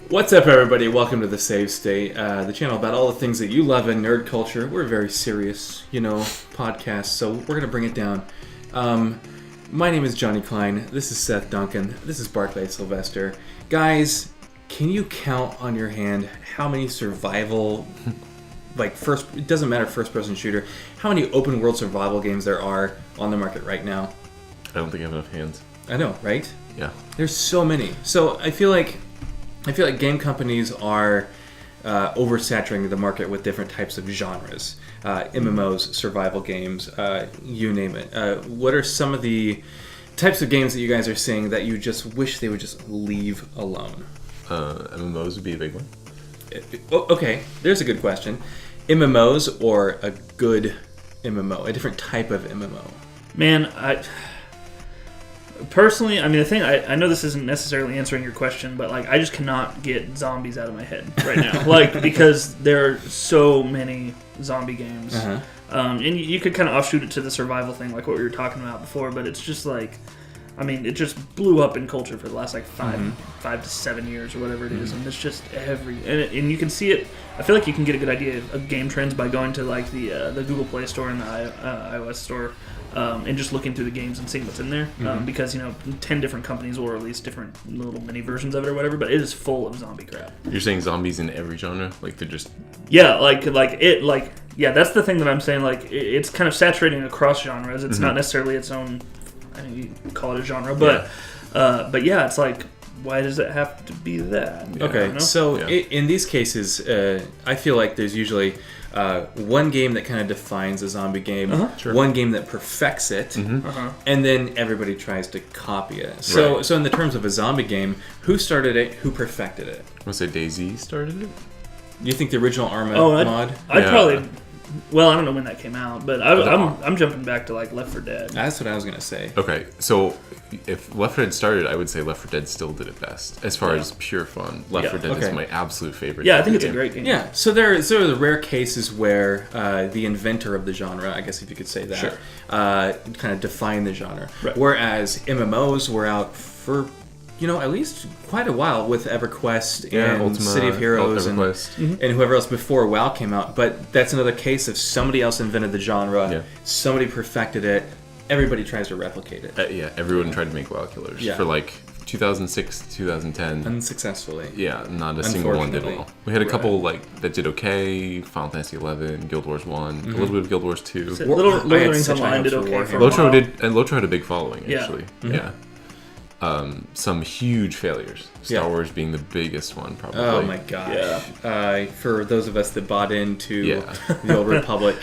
What's up, everybody? Welcome to the SaveState, the channel about all the things that you love in nerd culture. We're a very serious, podcast, so we're going to bring it down. My name is Johnny Klein. This is Seth Duncan. This is Barclay Sylvester. Guys, can you count on your hand how many survival, it doesn't matter, first-person shooter, how many open-world survival games there are on the market right now? I don't think I have enough hands. I know, right? Yeah. There's so many. So I feel like game companies are oversaturating the market with different types of genres. MMOs, survival games, you name it. What are some of the types of games that you guys are seeing that you just wish they would just leave alone? MMOs would be a big one. Okay, there's a good question. MMOs or a good MMO, a different type of MMO? Man, personally, I mean, I know this isn't necessarily answering your question, but I just cannot get zombies out of my head right now, because there are so many zombie games, and you could kind of offshoot it to the survival thing, like what we were talking about before. But it's just it just blew up in culture for the last 5 to 7 years or whatever it is, and it's just and you can see it. I feel like you can get a good idea of game trends by going to the Google Play Store and the iOS Store. And just looking through the games and seeing what's in there, because 10 different companies will release different little mini versions of it or whatever, but it is full of zombie crap. You're saying zombies in every genre? They're just... Yeah, that's the thing that I'm saying, it's kind of saturating across genres. It's not necessarily its own, you call it a genre, but yeah, it's why does it have to be that? Okay, so in these cases, I feel like there's usually one game that kind of defines a zombie game, one game that perfects it, and then everybody tries to copy it. So in the terms of a zombie game, who started it, who perfected it? I want to say DayZ started it? You think the original Arma mod? I'd probably... Well, I don't know when that came out, but I'm jumping back to Left 4 Dead. That's what I was going to say. Okay, so if Left 4 Dead started, I would say Left 4 Dead still did it best. As far as pure fun, Left 4 Dead is my absolute favorite. Yeah, I think it's a great game. Yeah, so there are the rare cases where the inventor of the genre, I guess if you could say that, kind of defined the genre. Right. Whereas MMOs were out for... at least quite a while with EverQuest and Ultima, City of Heroes and whoever else before WoW came out. But that's another case of somebody else invented the genre, somebody perfected it, everybody tries to replicate it. Everyone tried to make WoW killers for 2006 to 2010. Unsuccessfully. Yeah, not a single one did well. We had a couple that did okay, Final Fantasy 11, Guild Wars 1, a little bit of Guild Wars 2. Little Rings Online did okay for Lotro had a big following, actually. Yeah. Some huge failures. Star Wars being the biggest one, probably. Oh my gosh. Yeah. For those of us that bought into the Old Republic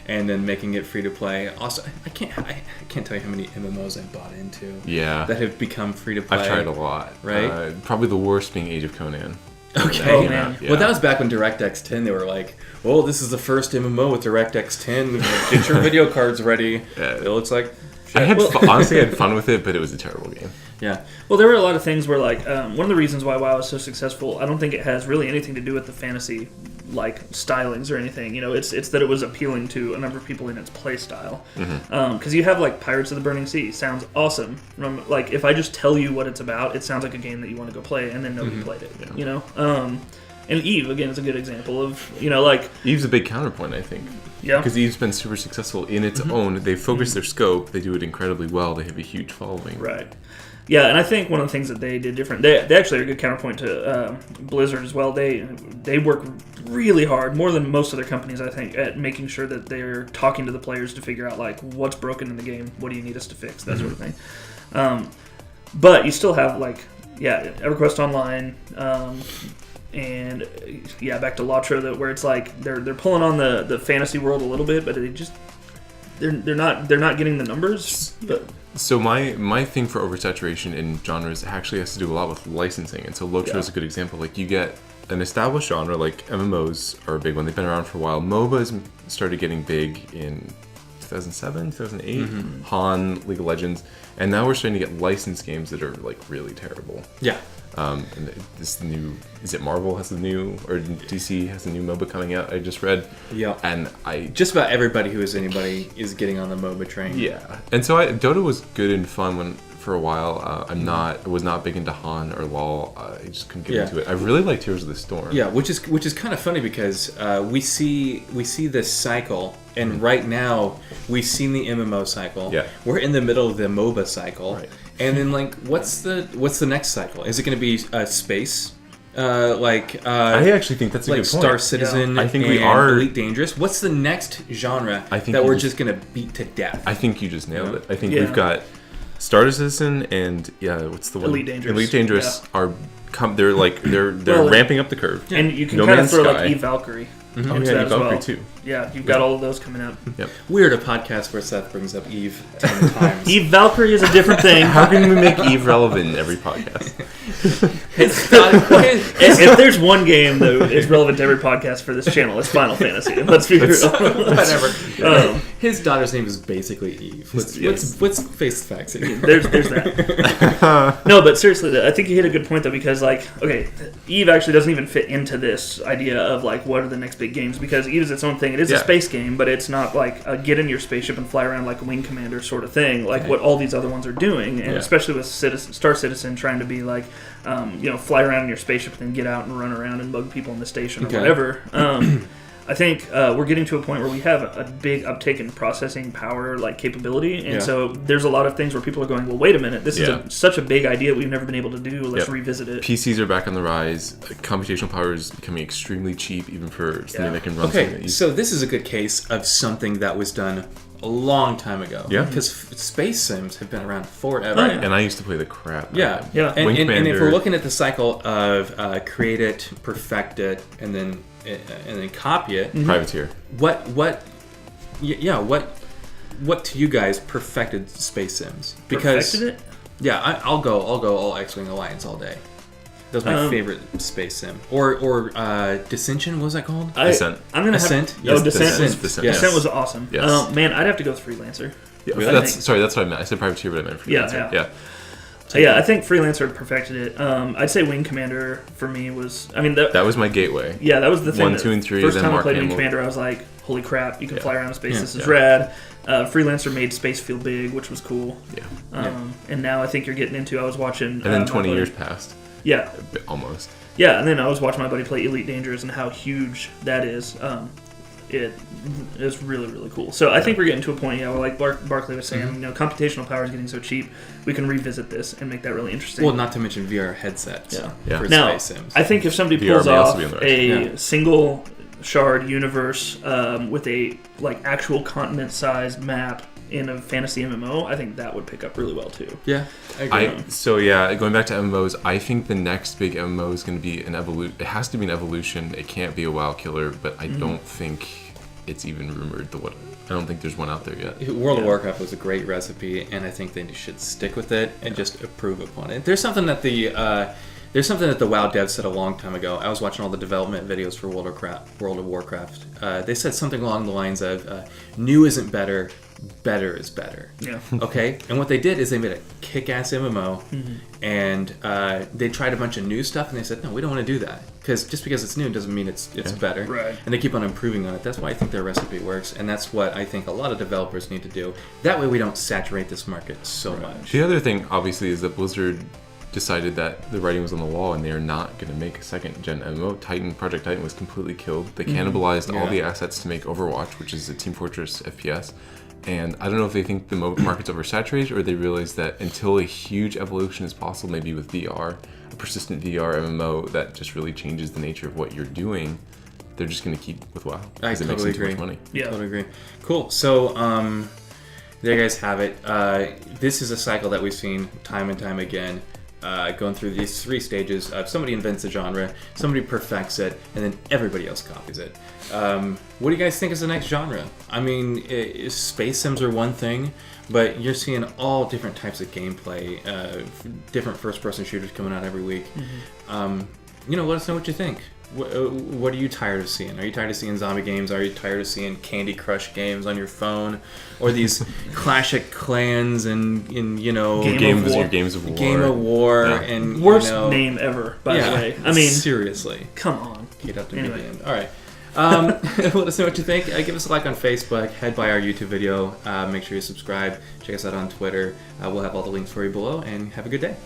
and then making it free to play. Also, I can't tell you how many MMOs I bought into. Yeah. That have become free to play. I've tried a lot. Right? Probably the worst being Age of Conan. Okay. Well, that was back when DirectX 10, they were like, "Oh, this is the first MMO with DirectX 10. Get your video cards ready." It looks like shit. Honestly, I had fun with it, but it was a terrible game. Yeah. Well, there were a lot of things where, one of the reasons why WoW is so successful, I don't think it has really anything to do with the fantasy, stylings or anything. It's that it was appealing to a number of people in its play style. Because you have, Pirates of the Burning Sea. Sounds awesome. If I just tell you what it's about, it sounds like a game that you want to go play, and then nobody played it. And Eve, again, is a good example of, Eve's a big counterpoint, I think. Yeah. Because Eve's been super successful in its own. They focus their scope. They do it incredibly well. They have a huge following. Right. Yeah, and I think one of the things that they did different, they actually are a good counterpoint to Blizzard as well. They work really hard, more than most other companies, I think, at making sure that they're talking to the players to figure out, what's broken in the game, what do you need us to fix, that sort of thing. But you still have, EverQuest Online, and back to Lotro, where it's they're pulling on the fantasy world a little bit, but they're not getting the numbers. But so my thing for oversaturation in genres actually has to do a lot with licensing, and so Lotro is a good example. You get an established genre, MMOs are a big one. They've been around for a while. MOBAs started getting big in 2007, 2008. Han, League of Legends, and now we're starting to get licensed games that are really terrible. Yeah. And this new, is it Marvel has the new, or DC has the new MOBA coming out, I just read. Yeah. And just about everybody who is anybody is getting on the MOBA train. Yeah. And so Dota was good and fun for a while. I was not big into Han or LOL. I just couldn't get into it. I really liked Heroes of the Storm. Yeah, which is kind of funny because we see this cycle, and right now we've seen the MMO cycle. Yeah. We're in the middle of the MOBA cycle. Right. And then like what's the next cycle? Is it going to be space? I actually think that's a good point. Star Citizen, I think and we are Elite Dangerous. What's the next genre that we're just going to beat to death? I think you just nailed it. I think we've got Star Citizen and what's the one? Elite Dangerous. Elite Dangerous are they're ramping up the curve. And you can No kind of Man's throw Sky. like Eve Valkyrie. Oh into yeah, that Eve as well. Valkyrie too. Yeah, you've got all of those coming up. Yep. Weird, a podcast where Seth brings up Eve 10 times. Eve Valkyrie is a different thing. How can we make Eve relevant in every podcast? If there's one game that is relevant to every podcast for this channel, it's Final Fantasy. Let's be real. Whatever. His daughter's name is basically Eve. Let's face the facts here. There's that. No, but seriously, I think you hit a good point though, because Eve actually doesn't even fit into this idea of like what are the next big games, because Eve is its own thing. It is a space game, but it's not like a get in your spaceship and fly around like a Wing Commander sort of thing, like what all these other ones are doing, and especially with Star Citizen trying to be like, fly around in your spaceship and then get out and run around and bug people in the station or whatever. I think we're getting to a point where we have a big uptake in processing power capability, and so there's a lot of things where people are going, well, wait a minute, this is such a big idea we've never been able to do, let's revisit it. PCs are back on the rise. Computational power is becoming extremely cheap even for something that can run something. Okay, so this is a good case of something that was done a long time ago. Yeah. Because space sims have been around forever. Right. And I used to play the crap. Yeah. And if we're looking at the cycle of create it, perfect it, and then copy it. Privateer. What to you guys perfected space sims? Because perfected it? Yeah, I'll go all X-Wing Alliance all day. That was my favorite space sim. Or Dissension, what was that called? Descent. I'm gonna Ascent? Yes, Descent. Descent. Descent was awesome. Yes. Man, I'd have to go with Freelancer. Yeah, that's what I meant. I said Privateer, but I meant Freelancer. Yeah. So I think Freelancer perfected it. I'd say Wing Commander for me was. That was my gateway. Yeah, that was the thing. 1, 2, and 3. First then time Mark I played Hamill. Wing Commander, I was like, "Holy crap! You can fly around in space. This is rad." Freelancer made space feel big, which was cool. Yeah. And now I think you're getting into. I was watching. And then 20 years passed. Yeah. Almost. Yeah, and then I was watching my buddy play Elite Dangerous and how huge that is. It is really, really cool. So I think we're getting to a point, where like Barkley was saying, computational power is getting so cheap, we can revisit this and make that really interesting. Well, not to mention VR headsets for now, space sims. I think if somebody pulls off a single shard universe with a actual continent-sized map in a fantasy MMO, I think that would pick up really well too. Yeah, I agree. Going back to MMOs, I think the next big MMO is going to be an evolution. It has to be an evolution. It can't be a WoW killer, but I don't think it's even rumored. I don't think there's one out there yet. World of Warcraft was a great recipe, and I think they should stick with it and just improve upon it. There's something that the WoW devs said a long time ago. I was watching all the development videos for World of Warcraft. They said something along the lines of, "New isn't better, better is better." Yeah. Okay. And what they did is they made a kick-ass MMO, and they tried a bunch of new stuff, and they said, "No, we don't want to do that, because just because it's new doesn't mean it's better." Right. And they keep on improving on it. That's why I think their recipe works, and that's what I think a lot of developers need to do. That way, we don't saturate this market so much. The other thing, obviously, is that Blizzard decided that the writing was on the wall and they are not going to make a second gen MMO. Project Titan was completely killed. They cannibalized all the assets to make Overwatch, which is a Team Fortress FPS. And I don't know if they think the market's oversaturated, or they realize that until a huge evolution is possible, maybe with VR, a persistent VR MMO that just really changes the nature of what you're doing, they're just going to keep with WoW because it makes them too much money. Yeah, totally agree. Cool. So there you guys have it. This is a cycle that we've seen time and time again. Going through these 3 stages of somebody invents a genre, somebody perfects it, and then everybody else copies it. What do you guys think is the next genre? I mean, space sims are one thing, but you're seeing all different types of gameplay, different first-person shooters coming out every week. Let us know what you think. What are you tired of seeing? Are you tired of seeing zombie games? Are you tired of seeing Candy Crush games on your phone, or these Clash of Clans and Games of War? Game of War and worst name ever, by the way. I mean, seriously, come on. Get up to me. All right. Let us know what you think. Give us a like on Facebook. Head by our YouTube video. Make sure you subscribe. Check us out on Twitter. We'll have all the links for you below. And have a good day.